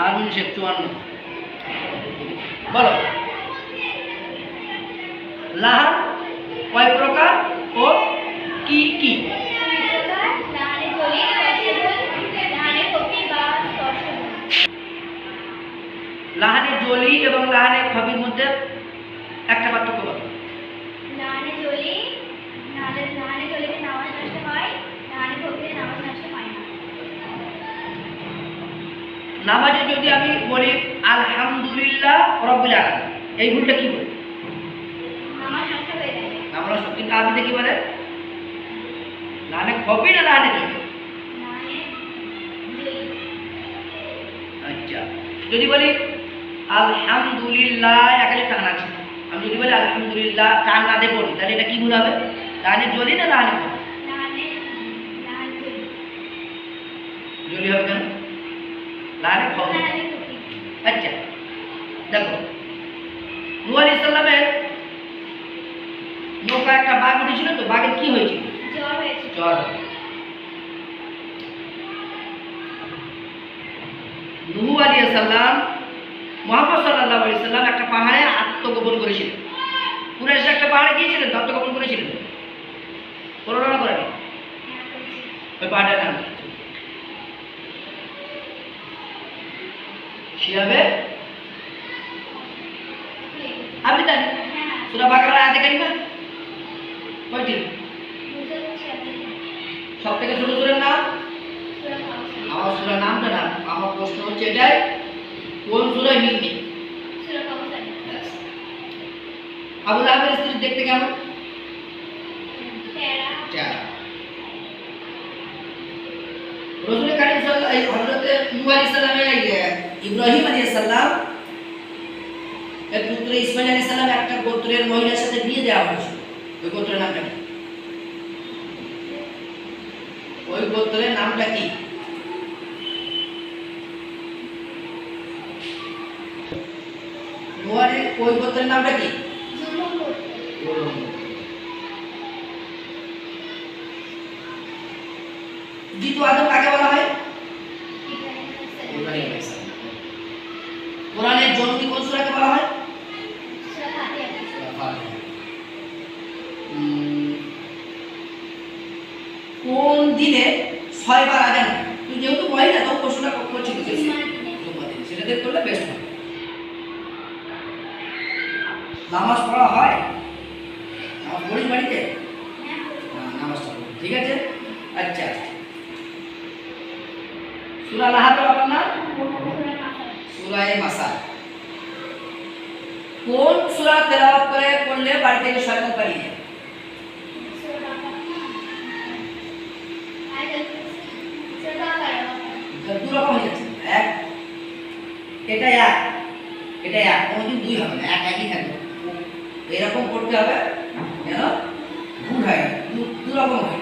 আমিন শেখ 54 বলো লাহান কয় প্রকার ও কি কি? লাহানে জলি এবং লাহানে খবির মধ্যে একটা পার্থক্য বলো। লাহানে জলি লাহানে জলিতে নামাজ নষ্ট হয়, লাহানে খবিরে নামাজ নষ্ট হয় না। নামাজে যদি আমি বলি আলহামদুলিল্লাহ রাব্বিল আলামিন, এই ভুলটা কি বলি? নামাজ নষ্ট হয়ে যায়। নামাজ নষ্ট। কিন্তু আরবিতে কি বলে? লাহানে খবি না লাহানে জলি? লাহানে জলি। আচ্ছা, যদি বলি আলহামদুলিল্লাহ একালে টান আছে, আমি যদি বলি আলহামদুলিল্লাহ টান না দিয়ে পড়ি, তাহলে এটা কি ভুল হবে? লাহানে জলি না লাহানে খবি? লাহানে জলি। জলি হবে কেন? লাহানে খবি। লাহানে খবি। আচ্ছা দেখো, নূহ আলাইহিস সালামের নৌকা একটা বাঘ উঠেছিল, তো বাঘের কি হয়েছিল? জ্বর হয়েছে। জ্বর। নূহ আলাইহিস সালাম মুহাম্মদ সাল্লাল্লাহু আলাইহি সাল্লাম একটা পাহাড়ে আত্মগোপন করেছিলেন। কুরাইশ একটা পাহাড়ে গিয়েছিলেন, আত্মগোপন করেছিলেন, করোনা করেন ওই পাহাড়ের নাম শিয়াবে আপনি জানেন সূরা বাকারার আয়াতে কারিমা কয়টি? সব থেকে ছোট সূরার নাম? আমার সূরার নামটা না, আমার প্রশ্ন হচ্ছে এটাই কোন সূরায় মিল নেই? আবু লাহাবের স্ত্রী দেখতে কেমন? রাসূল কারীম সাল্লাল্লাহু হযরত নূহ আলাইহিস সালামের ইব্রাহিম আলাইহিস সালাম এর পুত্র ইসমাঈল আলাইহিস সালাম একটা গোত্রের মহিলার সাথে বিয়ে দেওয়া হয়েছিল। ওই গোত্রের নামটা কি? ওই গোত্রের নামটা কি? নূহের ওই গোত্রের নামটা কি? দ্বিতীয় আদম কাকে বলা হয়? ইব্রাহিম আলাইহিস সালাম। কোরআনের জননী কোন সূরাকে বলা হয়? সূরা ফাতিহা। কোন দিনে 6 বার আযান? তুই যেহেতু মহিলা তো প্রশ্নটা করছিস সেটা দিয়ে করলে বেস্ট হবে। নামাজ পড়া হয়? নামাজ পড়িস বাড়িতে? নামাজ পড়ো, ঠিক আছে। আচ্ছা, সূরা লাহাবের আবার নাম? সূরা মাসা। কোন সূরা তেলাওয়াত করে পড়লে বাড়ি থেকে শয়তান পালিয়ে যায়? দু রকম হয়ে যাচ্ছে। এক, এটা এক, এটা এক, কোনোদিন দুই হবে না, এক একই থাকবে। এরকম করতে হবে যেন ভুল হয়, দু রকম হয়।